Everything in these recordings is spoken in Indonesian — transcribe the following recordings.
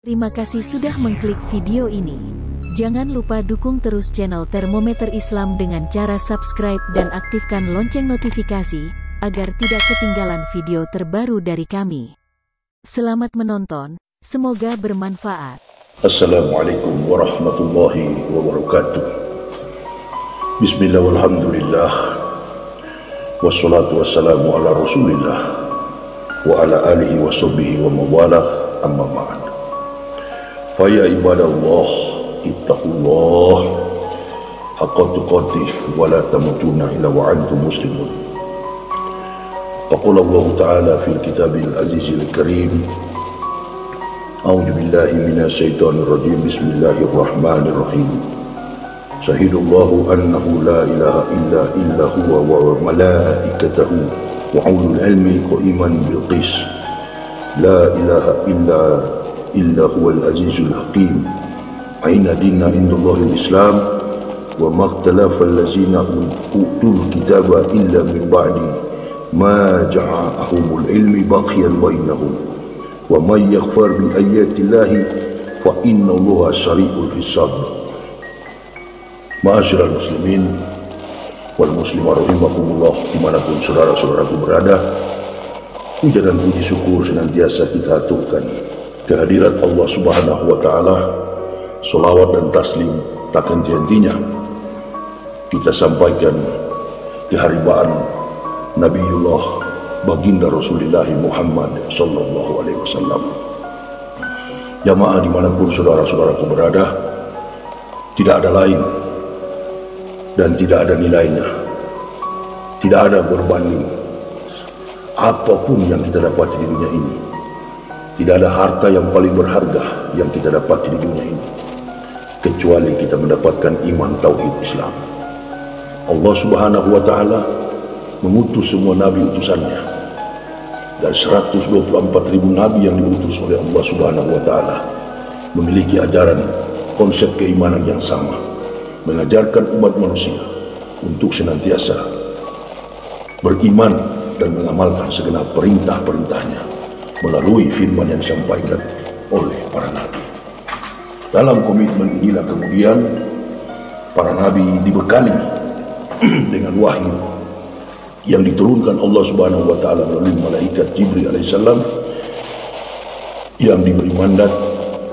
Terima kasih sudah mengklik video ini. Jangan lupa dukung terus channel Termometer Islam dengan cara subscribe dan aktifkan lonceng notifikasi, agar tidak ketinggalan video terbaru dari kami. Selamat menonton, semoga bermanfaat. Assalamualaikum warahmatullahi wabarakatuh. Bismillah walhamdulillah, wassalatu wassalamu ala rasulillah, wa ala alihi wa sahbihi wa mawalah, amma ba'd. Faya ibadallah, ittaqullah haqqa tuqatih wa la tamutunna illa wa antum muslimun. Faqala Allah ta'ala fil kitabil azizil karim, a'udzu billahi minasyaitonir rajim, bismillahirrahmanirrahim. Syahidallahu annahu la ilaha illa huwa wa malaikatahu wa ulul ilmi qa'iman bil qis. La ilaha illa huwal azizul hakim. Aina dinna indallahil islam wa maktalafa allazina utul kitaba illa min ba'di ma ja'ahumul ilmi baghyan bainahum wa may yaghfar bi ayatillahi fa innallaha sari'ul hisab. Ma'asyiral muslimin wal muslimah rahimakumullah, dimanapun saudara-saudaraku berada, puja dan puji syukur senantiasa kita aturkan kehadirat Allah Subhanahu wa ta'ala. Salawat dan taslim tak henti-hentinya kita sampaikan keharibaan Nabiullah baginda Rasulullah Muhammad sallallahu alaihi wasallam. Jamaah dimanapun saudara-saudaraku berada, tidak ada lain dan tidak ada nilainya, tidak ada berbanding apapun yang kita dapati di dunia ini. Tidak ada harta yang paling berharga yang kita dapati di dunia ini kecuali kita mendapatkan iman tauhid Islam. Allah Subhanahu wa ta'ala mengutus semua nabi utusannya. Dari 124.000 nabi yang diutus oleh Allah Subhanahu wa ta'ala memiliki ajaran konsep keimanan yang sama, mengajarkan umat manusia untuk senantiasa beriman dan mengamalkan segenap perintah-perintahnya melalui firman yang disampaikan oleh para nabi. Dalam komitmen inilah kemudian para nabi dibekali dengan wahyu yang diturunkan Allah Subhanahu wa ta'ala melalui malaikat Jibril alaihissalam, yang diberi mandat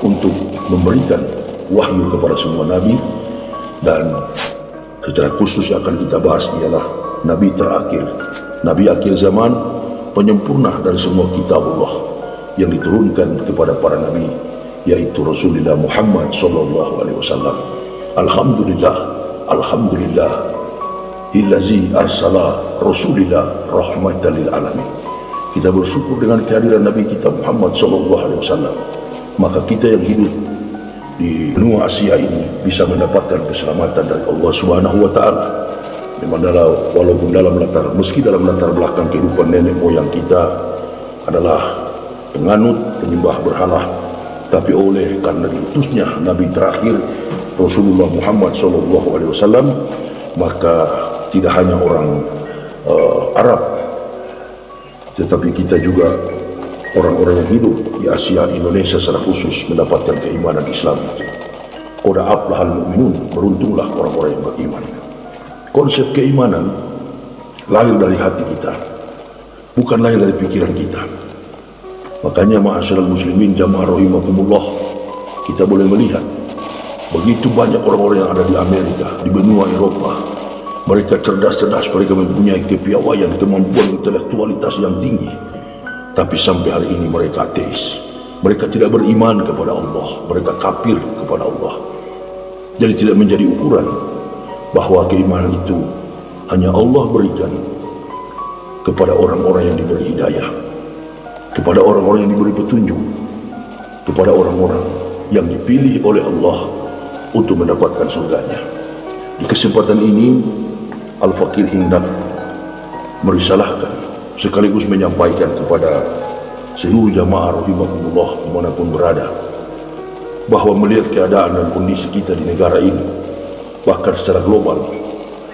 untuk memberikan wahyu kepada semua nabi. Dan secara khusus yang akan kita bahas ialah nabi terakhir, nabi akhir zaman, penyempurna dari semua kitab Allah yang diturunkan kepada para nabi, yaitu Rasulullah Muhammad sallallahu alaihi wasallam. Alhamdulillah, alhamdulillah illazi arsala Rasulillah rahmatan lil alamin. Kita bersyukur dengan kehadiran nabi kita Muhammad sallallahu alaihi wasallam, maka kita yang hidup di benua Asia ini bisa mendapatkan keselamatan dari Allah Subhanahu wa ta'ala. Walaupun meski dalam latar belakang kehidupan nenek moyang kita adalah penganut penyembah berhala, tapi oleh karena diutusnya nabi terakhir Rasulullah Muhammad SAW, maka tidak hanya orang Arab, tetapi kita juga orang-orang yang hidup di Asia, Indonesia secara khusus mendapatkan keimanan Islam itu. Qad aflahal mu'minun, beruntunglah orang-orang yang beriman. Konsep keimanan lahir dari hati kita, bukan lahir dari pikiran kita. Makanya ma'asyiral muslimin jamaah rahimakumullah, kita boleh melihat begitu banyak orang-orang yang ada di Amerika, di benua Eropa. Mereka cerdas-cerdas, mereka mempunyai kepiawaian, kemampuan intelektualitas yang tinggi, tapi sampai hari ini mereka ateis. Mereka tidak beriman kepada Allah, mereka kafir kepada Allah. Jadi tidak menjadi ukuran bahwa keimanan itu hanya Allah berikan kepada orang-orang yang diberi hidayah, kepada orang-orang yang diberi petunjuk, kepada orang-orang yang dipilih oleh Allah untuk mendapatkan surganya. Di kesempatan ini Al-Fakir hendak merisalahkan sekaligus menyampaikan kepada seluruh jamaah rahimakumullah dimanapun berada, bahwa melihat keadaan dan kondisi kita di negara ini, bahkan secara global,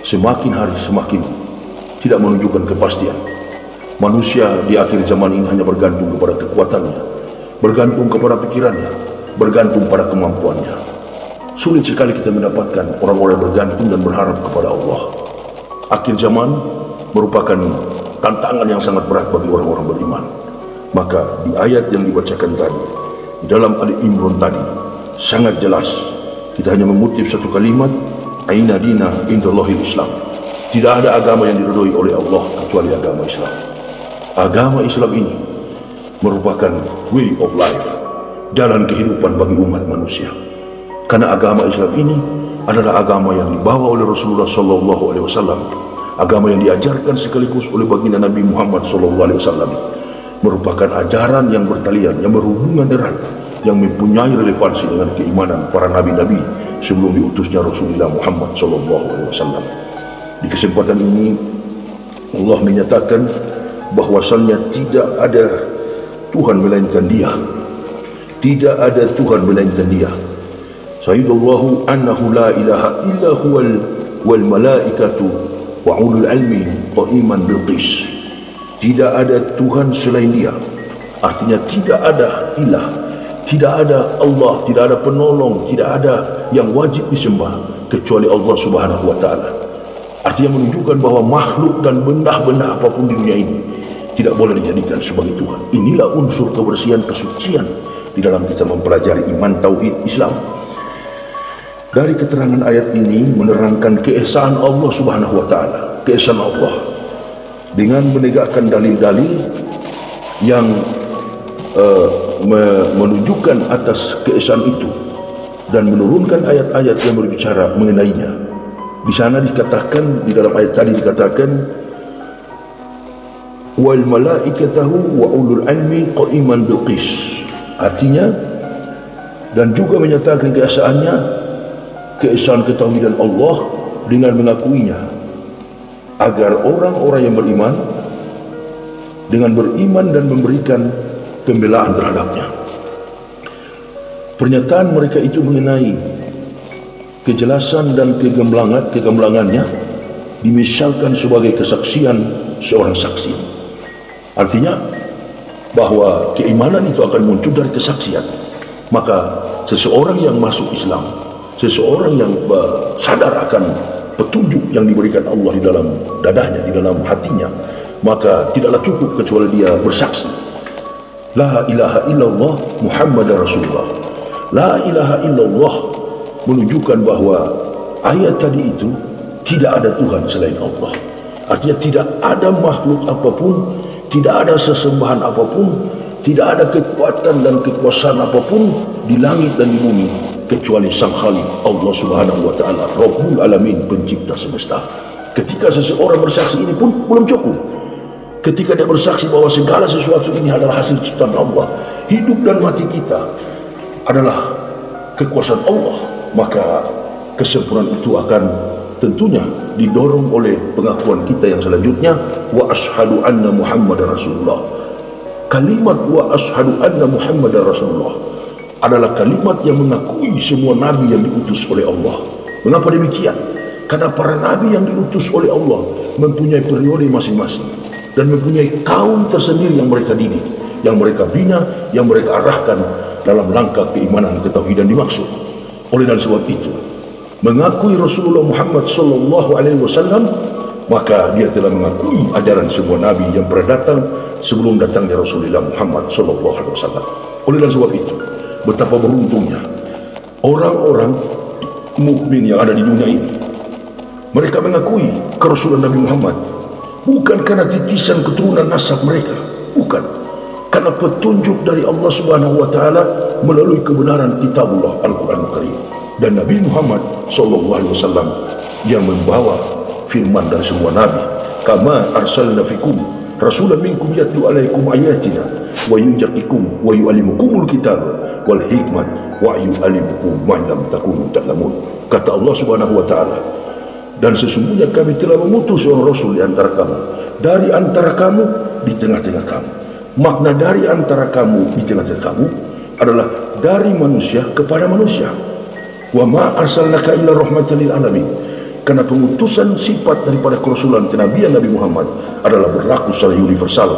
semakin hari semakin tidak menunjukkan kepastian. Manusia di akhir zaman ini hanya bergantung kepada kekuatannya, bergantung kepada pikirannya, bergantung pada kemampuannya. Sulit sekali kita mendapatkan orang-orang yang bergantung dan berharap kepada Allah. Akhir zaman merupakan tantangan yang sangat berat bagi orang-orang beriman. Maka di ayat yang dibacakan tadi, di dalam Ali Imran tadi, sangat jelas kita hanya mengutip satu kalimat, aina dina indallahil Islam. Tidak ada agama yang diridhoi oleh Allah kecuali agama Islam. Agama Islam ini merupakan way of life, jalan kehidupan bagi umat manusia. Karena agama Islam ini adalah agama yang dibawa oleh Rasulullah SAW, agama yang diajarkan sekaligus oleh baginda Nabi Muhammad SAW, merupakan ajaran yang bertalian, yang berhubungan erat, yang mempunyai relevansi dengan keimanan para nabi-nabi sebelum diutusnya Rasulullah Muhammad SAW. Di kesempatan ini Allah menyatakan bahwasannya tidak ada Tuhan melainkan Dia. Tidak ada Tuhan melainkan Dia. Syahidallahu annahu la ilaha illa huwal wal malaikatu wa ulul ilmi qa'iman bil qis. Tidak ada Tuhan selain Dia. Artinya tidak ada ilah, tidak ada Allah, tidak ada penolong, tidak ada yang wajib disembah kecuali Allah Subhanahu wa taala. Artinya menunjukkan bahwa makhluk dan benda-benda apapun di dunia ini tidak boleh dijadikan sebagai Tuhan. Inilah unsur kebersihan, kesucian di dalam kita mempelajari iman tauhid Islam. Dari keterangan ayat ini menerangkan keesaan Allah Subhanahu wa taala, keesaan Allah dengan menegakkan dalil-dalil yang menunjukkan atas keesaan itu dan menurunkan ayat-ayat yang berbicara mengenainya. Di sana dikatakan, di dalam ayat tadi dikatakan wal malaikatahu wa ulul ilmi qa'iman bil qis. Artinya, dan juga menyatakan keesaannya, keesaan ketauhidan Allah dengan mengakuinya, agar orang-orang yang beriman dengan beriman dan memberikan pembelaan terhadapnya. Pernyataan mereka itu mengenai kejelasan dan kegemblangannya dimisalkan sebagai kesaksian seorang saksi. Artinya bahwa keimanan itu akan muncul dari kesaksian. Maka seseorang yang masuk Islam, seseorang yang sadar akan petunjuk yang diberikan Allah di dalam dadanya, di dalam hatinya, maka tidaklah cukup kecuali dia bersaksi la ilaha illallah Muhammadar Rasulullah. La ilaha illallah menunjukkan bahwa ayat tadi itu tidak ada Tuhan selain Allah. Artinya tidak ada makhluk apapun, tidak ada sesembahan apapun, tidak ada kekuatan dan kekuasaan apapun di langit dan di bumi kecuali Sang Khalik, Allah Subhanahu wa taala, Rabbul Alamin, pencipta semesta. Ketika seseorang bersaksi ini pun belum cukup. Ketika dia bersaksi bahwa segala sesuatu ini adalah hasil ciptaan Allah, hidup dan mati kita adalah kekuasaan Allah, maka kesempurnaan itu akan tentunya didorong oleh pengakuan kita yang selanjutnya, wa ashhadu anna Muhammadar Rasulullah. Kalimat wa ashhadu anna Muhammadar Rasulullah adalah kalimat yang mengakui semua nabi yang diutus oleh Allah. Mengapa demikian? Karena para nabi yang diutus oleh Allah mempunyai periode masing-masing dan mempunyai kaum tersendiri yang mereka didik, yang mereka bina, yang mereka arahkan dalam langkah keimanan ketauhidan dimaksud. Oleh dan sebab itu, mengakui Rasulullah Muhammad SAW, maka dia telah mengakui ajaran semua nabi yang pernah datang sebelum datangnya Rasulullah Muhammad SAW. Oleh dan sebab itu, betapa beruntungnya orang-orang mukmin yang ada di dunia ini. Mereka mengakui kerasulan Nabi Muhammad bukan karena titisan keturunan nasab mereka, bukan, karena petunjuk dari Allah Subhanahu wa taala melalui kebenaran kitabullah Al-Qur'anul Karim dan Nabi Muhammad SAW yang membawa firman dari semua nabi, kama arsalna fikum rasulan minkum yatlu alaikum ayatina wa yuzakkikum wa yu'allimukumul kitab wal hikmat wa yu'allimukum ma lam takunu ta'lamun. Kata Allah Subhanahu wa taala, dan sesungguhnya kami telah mengutus seorang rasul di antara kamu, dari antara kamu, di tengah-tengah kamu. Makna dari antara kamu, di tengah-tengah kamu adalah dari manusia kepada manusia. Wa ma arsalnaka illa rahmatan lil alamin. Karena pengutusan sifat daripada kerasulan kenabian Nabi Muhammad adalah berlaku secara universal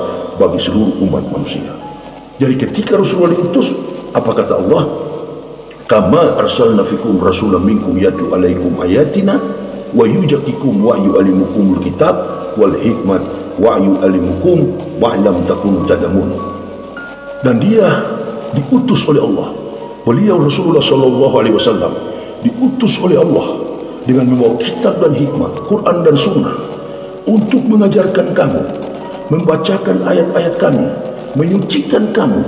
bagi seluruh umat manusia. Jadi ketika Rasulullah diutus, apa kata Allah? Kama arsalna fikum rasulan minkum yatlu alaikum ayatina wa yujakikum wa yu'allimukumul kitab wal hikmat wa yu'allimukum ma lam takunu ta'lamun. Dan dia diutus oleh Allah. Beliau Rasulullah sallallahu alaihi wasallam diutus oleh Allah dengan membawa kitab dan hikmah, Quran dan sunnah, untuk mengajarkan kamu, membacakan ayat-ayat kami, menyucikan kamu,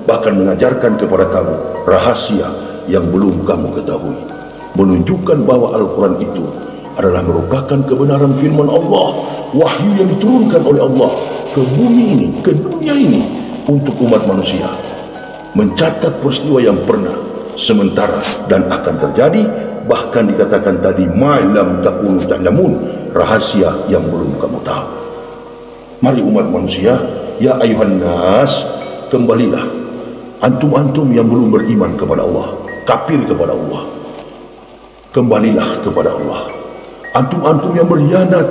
bahkan mengajarkan kepada kamu rahasia yang belum kamu ketahui, menunjukkan bahwa Al-Quran itu adalah merupakan kebenaran firman Allah, wahyu yang diturunkan oleh Allah ke bumi ini, ke dunia ini, untuk umat manusia, mencatat peristiwa yang pernah, sementara, dan akan terjadi. Bahkan dikatakan tadi, ma'lam takunu ta'lamun, rahasia yang belum kamu tahu. Mari umat manusia, ya ayuhan nas, kembalilah. Antum-antum yang belum beriman kepada Allah, kafir kepada Allah, kembalilah kepada Allah. Antum-antum yang berkhianat,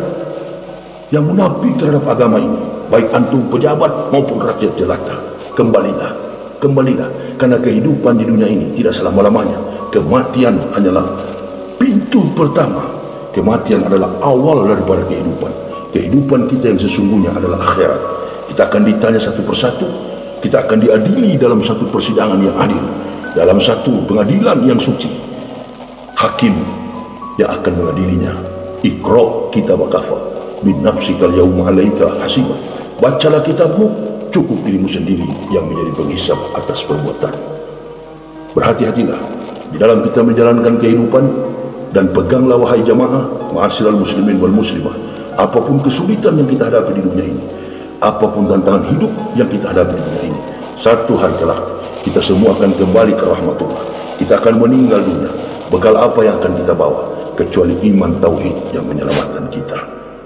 yang munafik terhadap agama ini, baik antum pejabat maupun rakyat jelata, kembalilah, kembalilah. Karena kehidupan di dunia ini tidak selama-lamanya. Kematian hanyalah pintu pertama. Kematian adalah awal daripada kehidupan. Kehidupan kita yang sesungguhnya adalah akhirat. Kita akan ditanya satu persatu. Kita akan diadili dalam satu persidangan yang adil, dalam satu pengadilan yang suci. Hakim yang akan mengadilinya. Iqra kitabaka bin nafsikal yauma 'alaika hasiba. Bacalah kitabmu, cukup dirimu sendiri yang menjadi penghisab atas perbuatan. Berhati-hatilah di dalam kita menjalankan kehidupan, dan peganglah wahai jamaah, ma'asyiral muslimin wal muslimah, apapun kesulitan yang kita hadapi di dunia ini, apapun tantangan hidup yang kita hadapi di dunia ini, satu hari kelak kita semua akan kembali ke rahmatullah. Kita akan meninggal dunia. Bekal apa yang akan kita bawa kecuali iman tauhid yang menyelamatkan kita.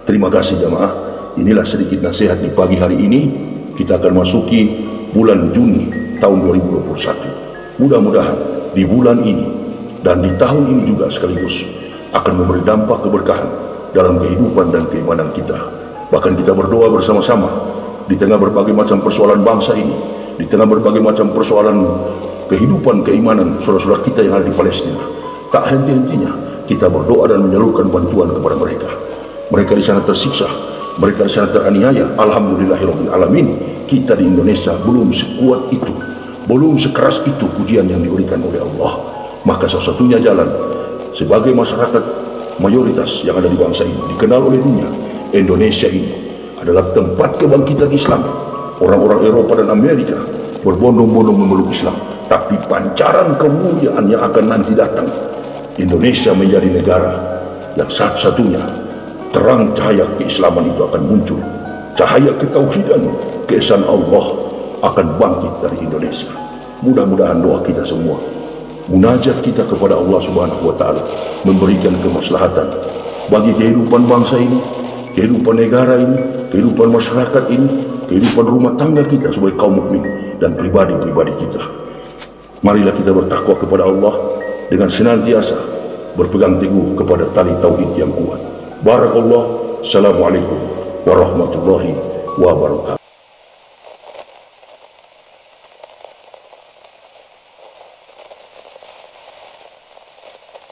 Terima kasih jamaah. Inilah sedikit nasihat di pagi hari ini. Kita akan masuki bulan Juni tahun 2021. Mudah-mudahan di bulan ini dan di tahun ini juga sekaligus akan memberi dampak keberkahan dalam kehidupan dan keimanan kita. Bahkan kita berdoa bersama-sama di tengah berbagai macam persoalan bangsa ini, di tengah berbagai macam persoalan kehidupan keimanan saudara-saudara kita yang ada di Palestina. Tak henti-hentinya kita berdoa dan menyalurkan bantuan kepada mereka. Mereka di sana tersiksa, mereka di sana teraniaya. Alhamdulillahirabbil alamin, kita di Indonesia belum sekuat itu, belum sekeras itu ujian yang diberikan oleh Allah. Maka salah satunya jalan sebagai masyarakat mayoritas yang ada di bangsa ini, dikenal oleh dunia, Indonesia ini adalah tempat kebangkitan Islam. Orang-orang Eropa dan Amerika berbondong-bondong memeluk Islam, tapi pancaran kemuliaan yang akan nanti datang, Indonesia menjadi negara yang satu-satunya terang cahaya keislaman itu akan muncul. Cahaya ketauhidan, keesaan Allah akan bangkit dari Indonesia. Mudah-mudahan doa kita semua, munajat kita kepada Allah Subhanahu wa taala, memberikan kemaslahatan bagi kehidupan bangsa ini, kehidupan negara ini, kehidupan masyarakat ini, kehidupan rumah tangga kita sebagai kaum mukmin dan pribadi-pribadi kita. Marilah kita bertakwa kepada Allah dengan senantiasa berpegang teguh kepada tali tauhid yang kuat. Barakallah. Assalamualaikum warahmatullahi wabarakatuh.